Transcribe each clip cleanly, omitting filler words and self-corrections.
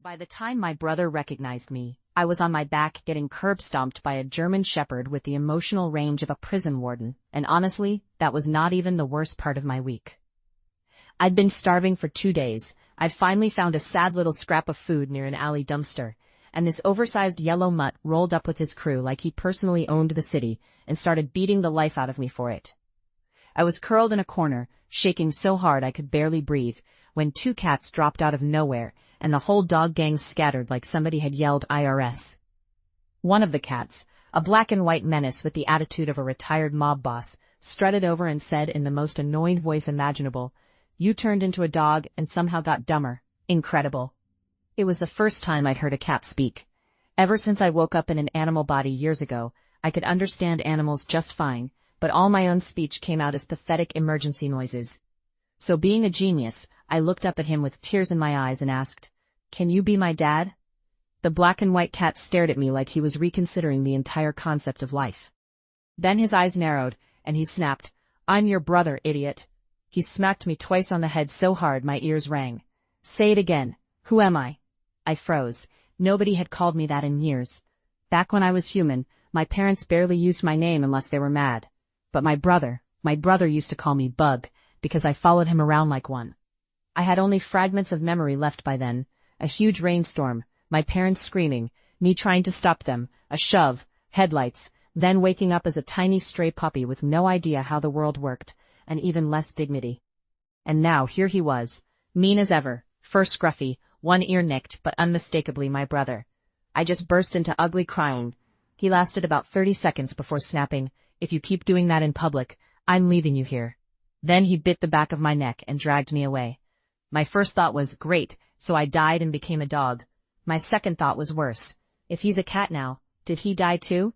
By the time my brother recognized me, I was on my back getting curb-stomped by a German shepherd with the emotional range of a prison warden, and honestly, that was not even the worst part of my week. I'd been starving for 2 days. I'd finally found a sad little scrap of food near an alley dumpster, and this oversized yellow mutt rolled up with his crew like he personally owned the city and started beating the life out of me for it. I was curled in a corner, shaking so hard I could barely breathe, when 2 cats dropped out of nowhere, and the whole dog gang scattered like somebody had yelled IRS. One of the cats, a black and white menace with the attitude of a retired mob boss, strutted over and said in the most annoying voice imaginable, "You turned into a dog and somehow got dumber. Incredible." It was the first time I'd heard a cat speak. Ever since I woke up in an animal body years ago, I could understand animals just fine, but all my own speech came out as pathetic emergency noises. So being a genius, I looked up at him with tears in my eyes and asked, "Can you be my dad?" The black and white cat stared at me like he was reconsidering the entire concept of life. Then his eyes narrowed, and he snapped, "I'm your brother, idiot." He smacked me twice on the head so hard my ears rang. "Say it again. Who am I?" I froze. Nobody had called me that in years. Back when I was human, my parents barely used my name unless they were mad. But my brother used to call me Bug, because I followed him around like one. I had only fragments of memory left by then. A huge rainstorm, my parents screaming, me trying to stop them, a shove, headlights, then waking up as a tiny stray puppy with no idea how the world worked, and even less dignity. And now here he was, mean as ever, fur scruffy, one ear nicked but unmistakably my brother. I just burst into ugly crying. He lasted about 30 seconds before snapping, "If you keep doing that in public, I'm leaving you here." Then he bit the back of my neck and dragged me away. My first thought was, great, so I died and became a dog. My second thought was worse. If he's a cat now, did he die too?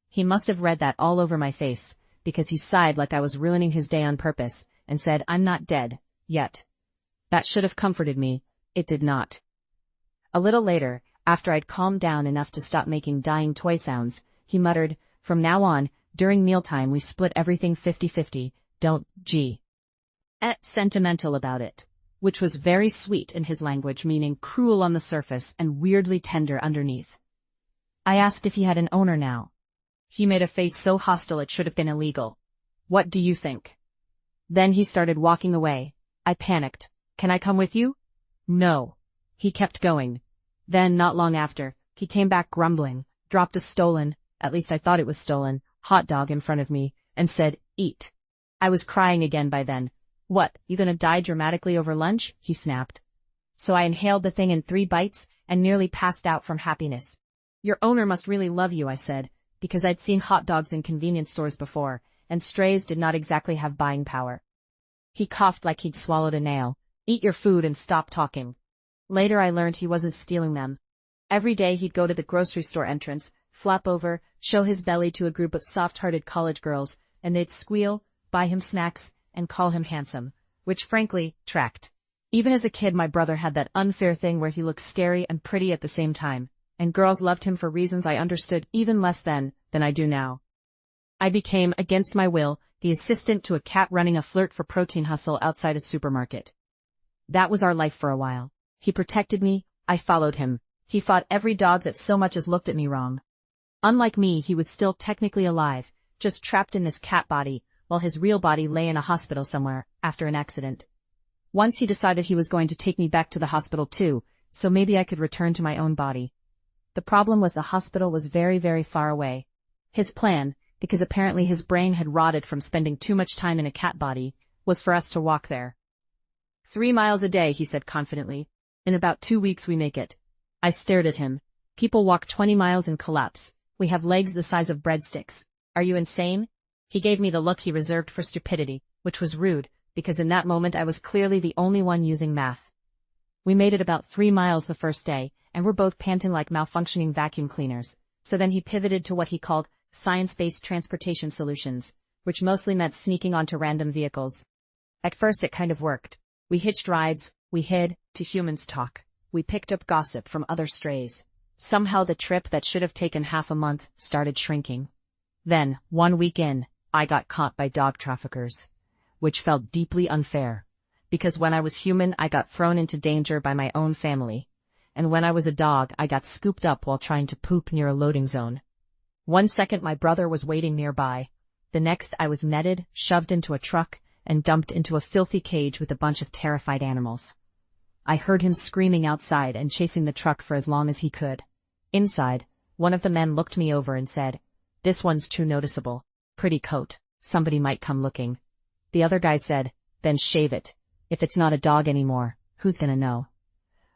He must have read that all over my face, because he sighed like I was ruining his day on purpose, and said, "I'm not dead, yet." That should have comforted me. It did not. A little later, after I'd calmed down enough to stop making dying toy sounds, he muttered, "From now on, during mealtime we split everything 50-50, don't sentimental about it," which was very sweet in his language, meaning cruel on the surface and weirdly tender underneath. I asked if he had an owner now. He made a face so hostile it should have been illegal. "What do you think?" Then he started walking away. I panicked. "Can I come with you?" "No." He kept going. Then, not long after, he came back grumbling, dropped a stolen, at least I thought it was stolen, hot dog in front of me, and said, "Eat." I was crying again by then. "What, you gonna die dramatically over lunch?" he snapped. So I inhaled the thing in 3 bites and nearly passed out from happiness. "Your owner must really love you," I said, because I'd seen hot dogs in convenience stores before, and strays did not exactly have buying power. He coughed like he'd swallowed a nail. "Eat your food and stop talking." Later I learned he wasn't stealing them. Every day he'd go to the grocery store entrance, flop over, show his belly to a group of soft-hearted college girls, and they'd squeal, buy him snacks, and call him handsome, which frankly, tracked. Even as a kid my brother had that unfair thing where he looked scary and pretty at the same time, and girls loved him for reasons I understood even less then than I do now. I became, against my will, the assistant to a cat running a flirt for protein hustle outside a supermarket. That was our life for a while. He protected me, I followed him. He fought every dog that so much as looked at me wrong. Unlike me, he was still technically alive, just trapped in this cat body, while his real body lay in a hospital somewhere, after an accident. Once he decided he was going to take me back to the hospital too, so maybe I could return to my own body. The problem was the hospital was very, very far away. His plan, because apparently his brain had rotted from spending too much time in a cat body, was for us to walk there. 3 miles a day, he said confidently. In about 2 weeks we make it. I stared at him. People walk 20 miles and collapse. We have legs the size of breadsticks. Are you insane? He gave me the look he reserved for stupidity, which was rude, because in that moment I was clearly the only one using math. We made it about 3 miles the first day, and we're both panting like malfunctioning vacuum cleaners. So then he pivoted to what he called science-based transportation solutions, which mostly meant sneaking onto random vehicles. At first it kind of worked. We hitched rides, we hid, to humans talk. We picked up gossip from other strays. Somehow the trip that should have taken half a month started shrinking. Then, 1 week in, I got caught by dog traffickers, which felt deeply unfair, because when I was human I got thrown into danger by my own family, and when I was a dog I got scooped up while trying to poop near a loading zone. One second my brother was waiting nearby. The next I was netted, shoved into a truck, and dumped into a filthy cage with a bunch of terrified animals. I heard him screaming outside and chasing the truck for as long as he could. Inside, one of the men looked me over and said, "This one's too noticeable. Pretty coat. Somebody might come looking." The other guy said, "Then shave it. If it's not a dog anymore, who's gonna know?"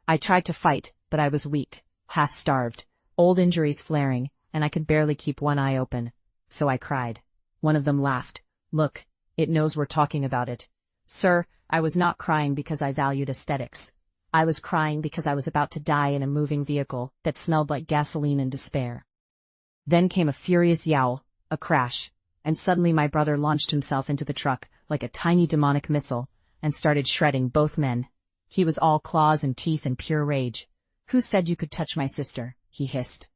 I tried to fight, but I was weak, half-starved, old injuries flaring, and I could barely keep one eye open. So I cried. One of them laughed. "Look, it knows we're talking about it." Sir, I was not crying because I valued aesthetics. I was crying because I was about to die in a moving vehicle that smelled like gasoline and despair. Then came a furious yowl, a crash, and suddenly my brother launched himself into the truck like a tiny demonic missile and started shredding both men. He was all claws and teeth and pure rage. "Who said you could touch my sister?" he hissed.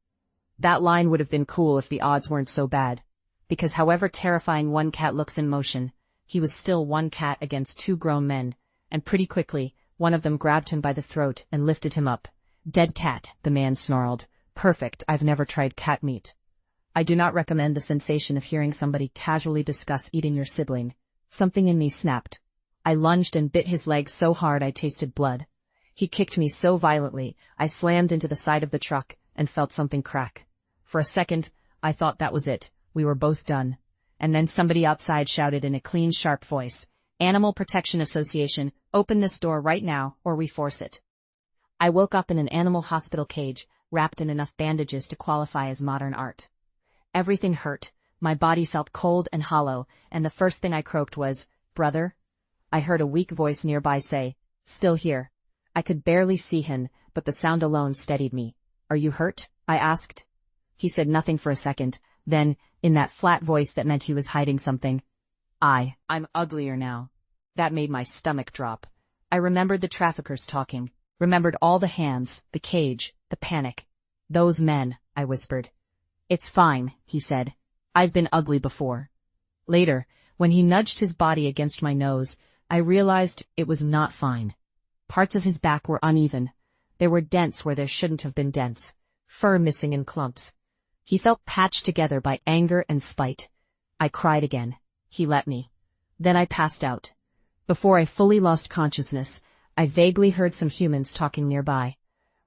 That line would have been cool if the odds weren't so bad, because however terrifying one cat looks in motion, he was still one cat against two grown men, and pretty quickly, one of them grabbed him by the throat and lifted him up. "Dead cat," the man snarled. "Perfect, I've never tried cat meat." I do not recommend the sensation of hearing somebody casually discuss eating your sibling. Something in me snapped. I lunged and bit his leg so hard I tasted blood. He kicked me so violently, I slammed into the side of the truck and felt something crack. For a second, I thought that was it. We were both done. And then somebody outside shouted in a clean, sharp voice, "Animal Protection Association, open this door right now, or we force it." I woke up in an animal hospital cage, wrapped in enough bandages to qualify as modern art. Everything hurt, my body felt cold and hollow, and the first thing I croaked was, "Brother?" I heard a weak voice nearby say, "Still here." I could barely see him, but the sound alone steadied me. "Are you hurt?" I asked. He said nothing for a second, then, in that flat voice that meant he was hiding something, I'm uglier now." That made my stomach drop. I remembered the traffickers talking, remembered all the hands, the cage, the panic. "Those men," I whispered. "It's fine," he said. "I've been ugly before." Later, when he nudged his body against my nose, I realized it was not fine. Parts of his back were uneven. There were dents where there shouldn't have been dents, fur missing in clumps. He felt patched together by anger and spite. I cried again. He let me. Then I passed out. Before I fully lost consciousness, I vaguely heard some humans talking nearby.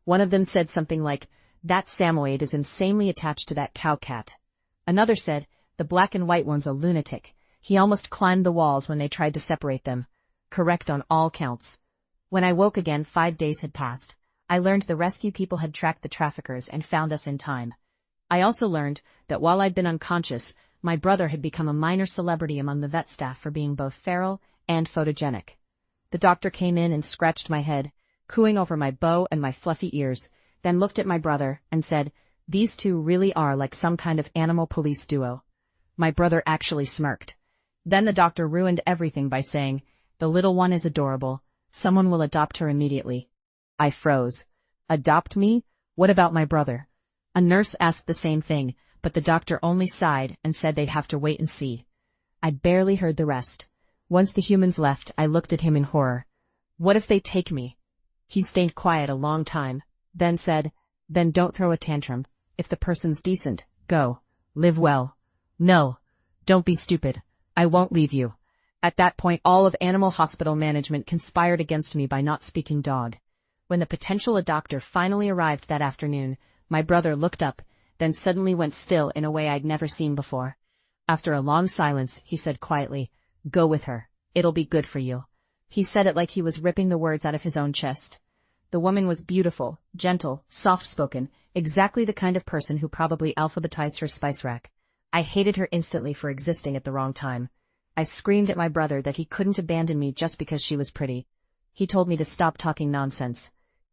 One of them said something like, "That Samoyed is insanely attached to that cow cat." Another said, "The black and white one's a lunatic. He almost climbed the walls when they tried to separate them." Correct on all counts. When I woke again, 5 days had passed. I learned the rescue people had tracked the traffickers and found us in time. I also learned that while I'd been unconscious, my brother had become a minor celebrity among the vet staff for being both feral and photogenic. The doctor came in and scratched my head, cooing over my bow and my fluffy ears, then looked at my brother and said, "These two really are like some kind of animal police duo." My brother actually smirked. Then the doctor ruined everything by saying, "The little one is adorable. Someone will adopt her immediately." I froze. Adopt me? What about my brother? A nurse asked the same thing, but the doctor only sighed and said they'd have to wait and see. I barely heard the rest. Once the humans left, I looked at him in horror. "What if they take me?" He stayed quiet a long time, then said, "Then don't throw a tantrum. If the person's decent, go. Live well." "No. Don't be stupid. I won't leave you." At that point, all of Animal Hospital management conspired against me by not speaking dog. When the potential adopter finally arrived that afternoon, my brother looked up, then suddenly went still in a way I'd never seen before. After a long silence, he said quietly, "Go with her. It'll be good for you." He said it like he was ripping the words out of his own chest. The woman was beautiful, gentle, soft-spoken, exactly the kind of person who probably alphabetized her spice rack. I hated her instantly for existing at the wrong time. I screamed at my brother that he couldn't abandon me just because she was pretty. He told me to stop talking nonsense.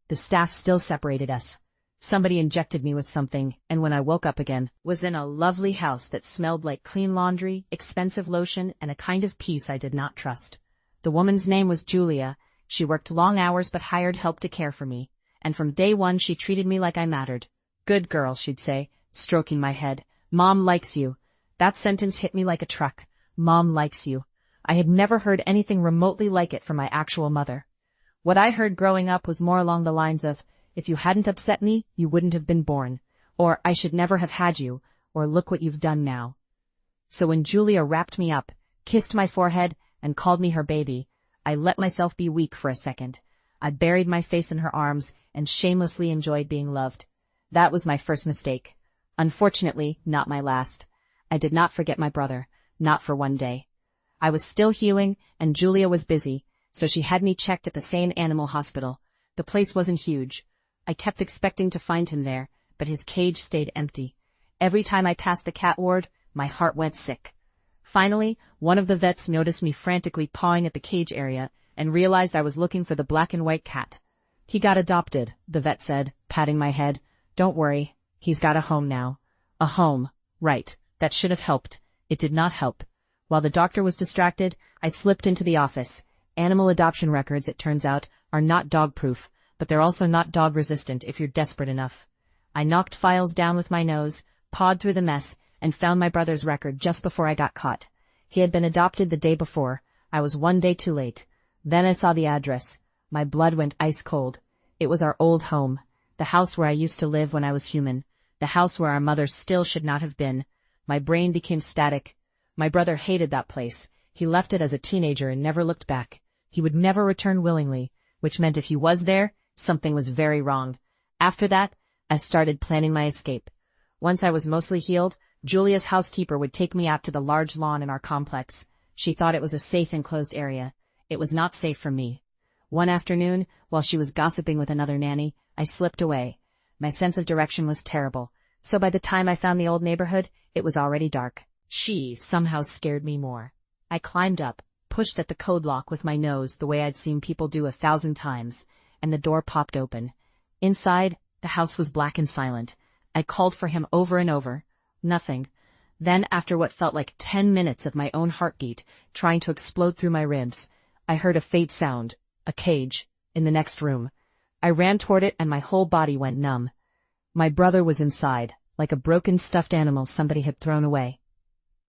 The staff still separated us. Somebody injected me with something, and when I woke up again, was in a lovely house that smelled like clean laundry, expensive lotion, and a kind of peace I did not trust. The woman's name was Julia. She worked long hours but hired help to care for me, and from day one she treated me like I mattered. "Good girl," she'd say, stroking my head. "Mom likes you." That sentence hit me like a truck. Mom likes you. I had never heard anything remotely like it from my actual mother. What I heard growing up was more along the lines of, If you hadn't upset me, you wouldn't have been born. Or I should never have had you, or look what you've done now. So when Julia wrapped me up, kissed my forehead, and called me her baby, I let myself be weak for a second. I buried my face in her arms and shamelessly enjoyed being loved. That was my first mistake. Unfortunately, not my last. I did not forget my brother, not for one day. I was still healing, and Julia was busy, so she had me checked at the sane animal hospital. The place wasn't huge. I kept expecting to find him there, but his cage stayed empty. Every time I passed the cat ward, my heart went sick. Finally, one of the vets noticed me frantically pawing at the cage area and realized I was looking for the black and white cat. He got adopted, the vet said, patting my head. Don't worry, he's got a home now. A home, right, that should have helped. It did not help. While the doctor was distracted, I slipped into the office. Animal adoption records, it turns out, are not dog-proof, but they're also not dog-resistant if you're desperate enough. I knocked files down with my nose, pawed through the mess, and found my brother's record just before I got caught. He had been adopted the day before. I was one day too late. Then I saw the address. My blood went ice cold. It was our old home, the house where I used to live when I was human, the house where our mothers still should not have been. My brain became static. My brother hated that place. He left it as a teenager and never looked back. He would never return willingly, which meant if he was there, something was very wrong. After that, I started planning my escape. Once I was mostly healed, Julia's housekeeper would take me out to the large lawn in our complex. She thought it was a safe enclosed area. It was not safe for me. One afternoon, while she was gossiping with another nanny, I slipped away. My sense of direction was terrible, so by the time I found the old neighborhood, it was already dark. She somehow scared me more. I climbed up, pushed at the code lock with my nose the way I'd seen people do 1,000 times, and the door popped open. Inside, the house was black and silent. I called for him over and over. Nothing. Then, after what felt like 10 minutes of my own heartbeat trying to explode through my ribs, I heard a faint sound, a cage, in the next room. I ran toward it and my whole body went numb. My brother was inside, like a broken stuffed animal somebody had thrown away.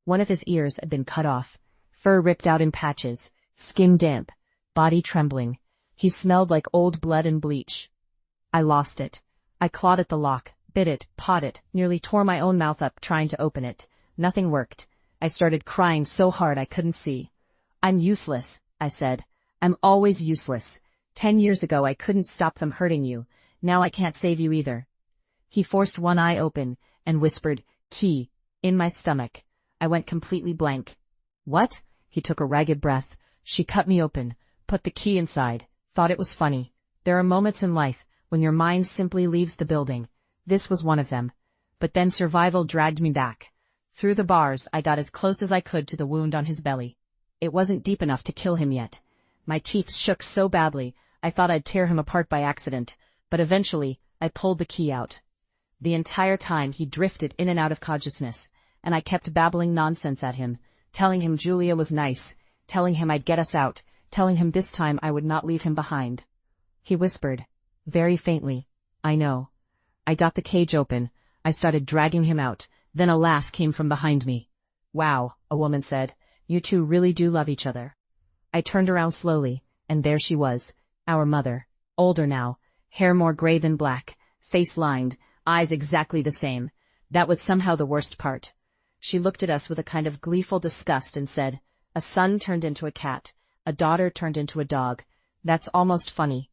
One of his ears had been cut off, fur ripped out in patches, skin damp, body trembling. He smelled like old blood and bleach. I lost it. I clawed at the lock, bit it, pawed it, nearly tore my own mouth up trying to open it. Nothing worked. I started crying so hard I couldn't see. I'm useless, I said. I'm always useless. 10 years ago I couldn't stop them hurting you. Now I can't save you either. He forced one eye open and whispered, "Key," in my stomach. I went completely blank. What? He took a ragged breath. She cut me open, put the key inside, thought it was funny. There are moments in life when your mind simply leaves the building. This was one of them. But then survival dragged me back. Through the bars, I got as close as I could to the wound on his belly. It wasn't deep enough to kill him yet. My teeth shook so badly, I thought I'd tear him apart by accident, but eventually, I pulled the key out. The entire time he drifted in and out of consciousness, and I kept babbling nonsense at him, telling him Julia was nice, telling him I'd get us out, telling him this time I would not leave him behind. He whispered, very faintly, "I know." I got the cage open. I started dragging him out. Then a laugh came from behind me. "Wow," a woman said. "You two really do love each other." I turned around slowly, and there she was, our mother, older now, hair more gray than black, face lined, eyes exactly the same. That was somehow the worst part. She looked at us with a kind of gleeful disgust and said, "A son turned into a cat, a daughter turned into a dog. That's almost funny."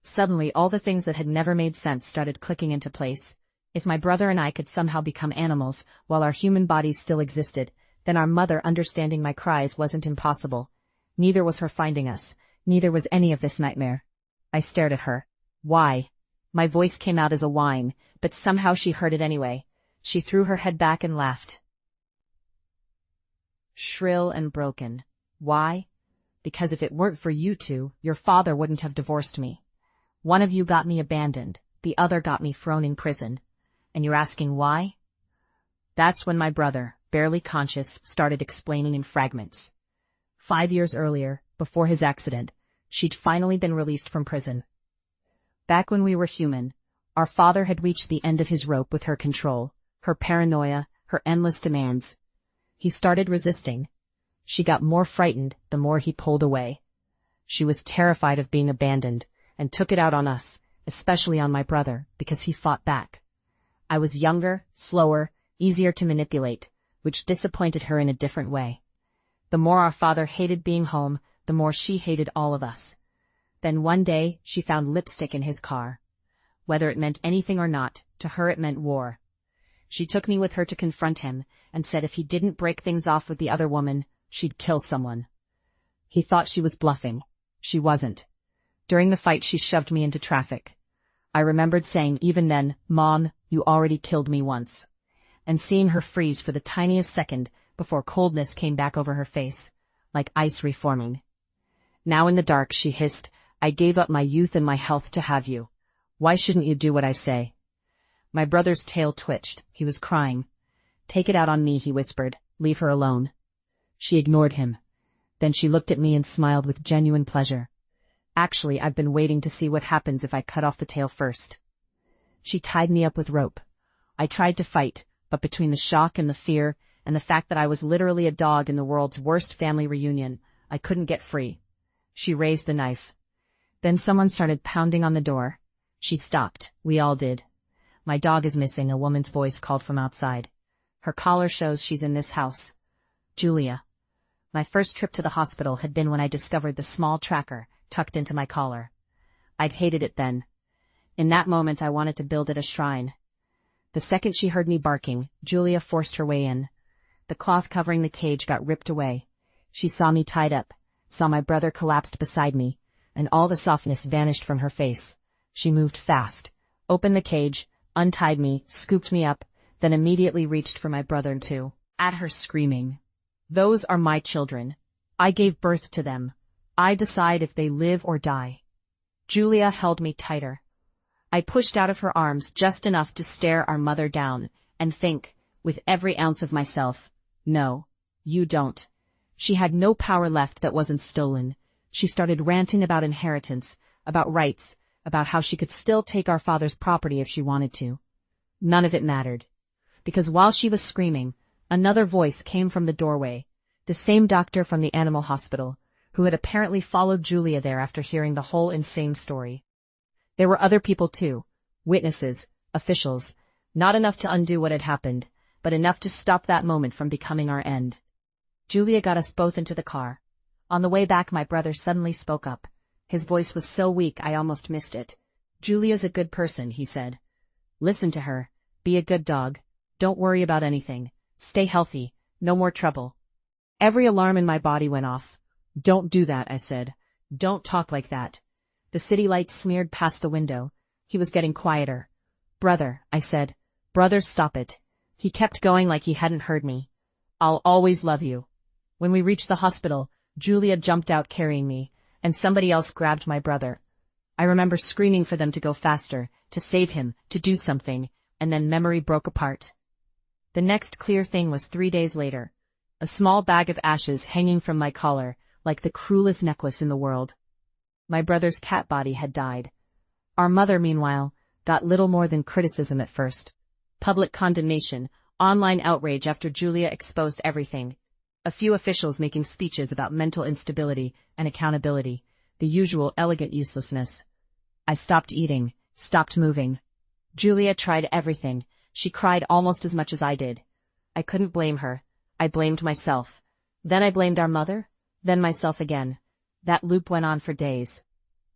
Suddenly all the things that had never made sense started clicking into place. If my brother and I could somehow become animals while our human bodies still existed, then our mother understanding my cries wasn't impossible. Neither was her finding us. Neither was any of this nightmare. I stared at her. Why? My voice came out as a whine, but somehow she heard it anyway. She threw her head back and laughed. Shrill and broken. Why? Because if it weren't for you two, your father wouldn't have divorced me. One of you got me abandoned, the other got me thrown in prison. And you're asking why? That's when my brother, barely conscious, started explaining in fragments. 5 years earlier, before his accident, she'd finally been released from prison. Back when we were human, our father had reached the end of his rope with her control, her paranoia, her endless demands. He started resisting. She got more frightened the more he pulled away. She was terrified of being abandoned, and took it out on us, especially on my brother, because he fought back. I was younger, slower, easier to manipulate, which disappointed her in a different way. The more our father hated being home, the more she hated all of us. Then one day, she found lipstick in his car. Whether it meant anything or not, to her it meant war. She took me with her to confront him, and said if he didn't break things off with the other woman, she'd kill someone. He thought she was bluffing. She wasn't. During the fight, she shoved me into traffic. I remembered saying even then, "Mom, you already killed me once," and seeing her freeze for the tiniest second before coldness came back over her face, like ice reforming. Now in the dark, she hissed, "I gave up my youth and my health to have you. Why shouldn't you do what I say?" My brother's tail twitched. He was crying. "Take it out on me," he whispered. "Leave her alone." She ignored him. Then she looked at me and smiled with genuine pleasure. "Actually, I've been waiting to see what happens if I cut off the tail first." She tied me up with rope. I tried to fight, but between the shock and the fear, and the fact that I was literally a dog in the world's worst family reunion, I couldn't get free. She raised the knife. Then someone started pounding on the door. She stopped. We all did. "My dog is missing," a woman's voice called from outside. "Her collar shows she's in this house." Julia. My first trip to the hospital had been when I discovered the small tracker tucked into my collar. I'd hated it then. In that moment, I wanted to build it a shrine. The second she heard me barking, Julia forced her way in. The cloth covering the cage got ripped away. She saw me tied up, saw my brother collapsed beside me, and all the softness vanished from her face. She moved fast, opened the cage, untied me, scooped me up, then immediately reached for my brother too. At her screaming, "Those are my children. I gave birth to them. I decide if they live or die." Julia held me tighter. I pushed out of her arms just enough to stare our mother down and think, with every ounce of myself, "No, you don't." She had no power left that wasn't stolen. She started ranting about inheritance, about rights, about how she could still take our father's property if she wanted to. None of it mattered. Because while she was screaming, another voice came from the doorway, the same doctor from the animal hospital, who had apparently followed Julia there after hearing the whole insane story. There were other people too, witnesses, officials, not enough to undo what had happened, but enough to stop that moment from becoming our end. Julia got us both into the car. On the way back, my brother suddenly spoke up. His voice was so weak I almost missed it. "Julia's a good person," he said. "Listen to her. Be a good dog. Don't worry about anything. Stay healthy. No more trouble." Every alarm in my body went off. "Don't do that," I said. "Don't talk like that." The city lights smeared past the window. He was getting quieter. "Brother," I said. "Brother, stop it." He kept going like he hadn't heard me. "I'll always love you." When we reached the hospital, Julia jumped out carrying me, and somebody else grabbed my brother. I remember screaming for them to go faster, to save him, to do something, and then memory broke apart. The next clear thing was 3 days later. A small bag of ashes hanging from my collar, like the cruelest necklace in the world. My brother's cat body had died. Our mother, meanwhile, got little more than criticism at first. Public condemnation, online outrage after Julia exposed everything. A few officials making speeches about mental instability and accountability, the usual elegant uselessness. I stopped eating, stopped moving. Julia tried everything. She cried almost as much as I did. I couldn't blame her. I blamed myself. Then I blamed our mother, then myself again. That loop went on for days.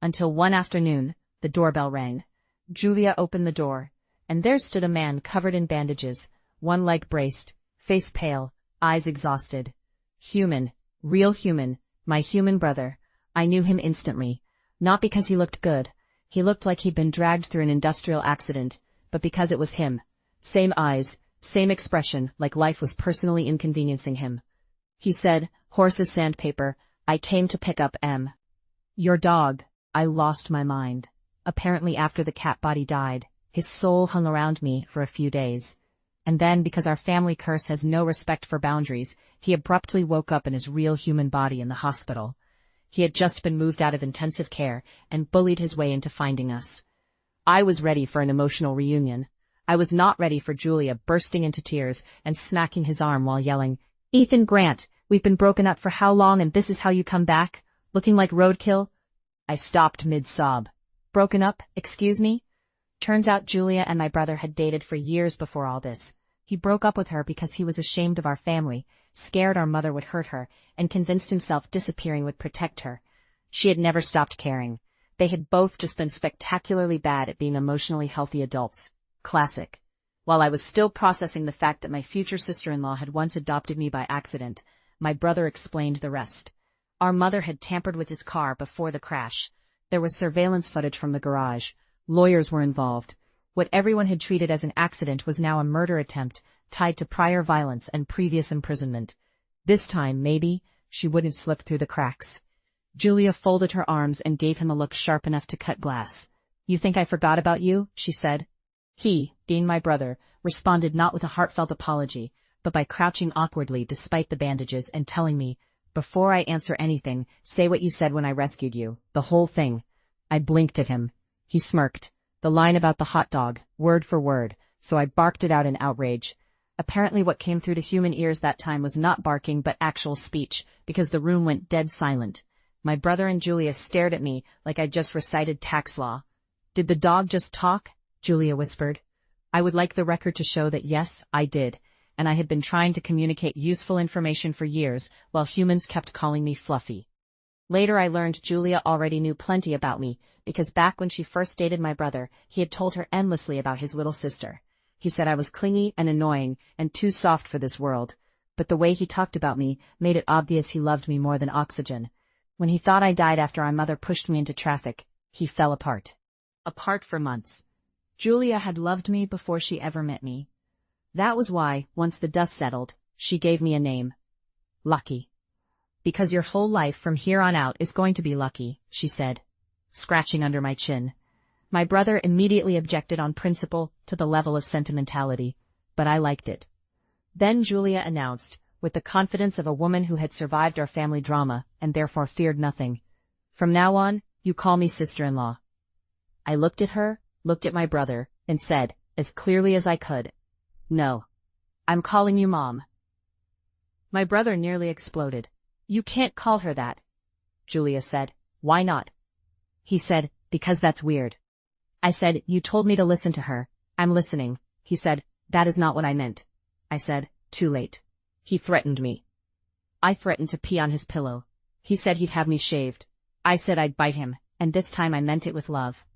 Until one afternoon, the doorbell rang. Julia opened the door, and there stood a man covered in bandages, one leg braced, face pale, eyes exhausted. Human, real human, my human brother. I knew him instantly. Not because he looked good. He looked like he'd been dragged through an industrial accident, but because it was him. Same eyes, same expression, like life was personally inconveniencing him. He said, hoarse as sandpaper, "I came to pick up M. Your dog." I lost my mind. Apparently after the cat body died, his soul hung around me for a few days. And then, because our family curse has no respect for boundaries, he abruptly woke up in his real human body in the hospital. He had just been moved out of intensive care and bullied his way into finding us. I was ready for an emotional reunion. I was not ready for Julia bursting into tears and smacking his arm while yelling, "Ethan Grant, we've been broken up for how long and this is how you come back? Looking like roadkill?" I stopped mid-sob. Broken up, excuse me? Turns out Julia and my brother had dated for years before all this. He broke up with her because he was ashamed of our family, scared our mother would hurt her, and convinced himself disappearing would protect her. She had never stopped caring. They had both just been spectacularly bad at being emotionally healthy adults. Classic. While I was still processing the fact that my future sister-in-law had once adopted me by accident, my brother explained the rest. Our mother had tampered with his car before the crash. There was surveillance footage from the garage. Lawyers were involved. What everyone had treated as an accident was now a murder attempt, tied to prior violence and previous imprisonment. This time, maybe, she wouldn't slip through the cracks. Julia folded her arms and gave him a look sharp enough to cut glass. "You think I forgot about you?" she said. He, being my brother, responded not with a heartfelt apology, but by crouching awkwardly despite the bandages and telling me, "Before I answer anything, say what you said when I rescued you, the whole thing." I blinked at him. He smirked. The line about the hot dog, word for word, so I barked it out in outrage. Apparently what came through to human ears that time was not barking but actual speech, because the room went dead silent. My brother and Julia stared at me like I'd just recited tax law. "Did the dog just talk?" Julia whispered. I would like the record to show that yes, I did, and I had been trying to communicate useful information for years while humans kept calling me Fluffy. Later I learned Julia already knew plenty about me, because back when she first dated my brother, he had told her endlessly about his little sister. He said I was clingy and annoying and too soft for this world, but the way he talked about me made it obvious he loved me more than oxygen. When he thought I died after our mother pushed me into traffic, he fell apart. Apart for months. Julia had loved me before she ever met me. That was why, once the dust settled, she gave me a name. Lucky. "Because your whole life from here on out is going to be lucky," she said, scratching under my chin. My brother immediately objected on principle to the level of sentimentality, but I liked it. Then Julia announced, with the confidence of a woman who had survived our family drama and therefore feared nothing, "From now on, you call me sister-in-law." I looked at her, looked at my brother, and said, as clearly as I could, "No. I'm calling you Mom." My brother nearly exploded. "You can't call her that." Julia said, "Why not?" He said, "Because that's weird." I said, "You told me to listen to her. I'm listening." He said, "That is not what I meant." I said, "Too late." He threatened me. I threatened to pee on his pillow. He said he'd have me shaved. I said I'd bite him, and this time I meant it with love.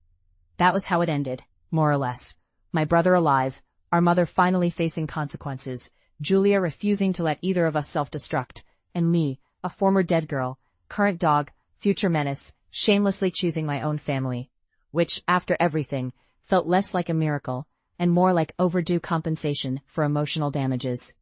That was how it ended, more or less. My brother alive, our mother finally facing consequences, Julia refusing to let either of us self-destruct, and me, a former dead girl, current dog, future menace, shamelessly choosing my own family, which, after everything, felt less like a miracle, and more like overdue compensation for emotional damages.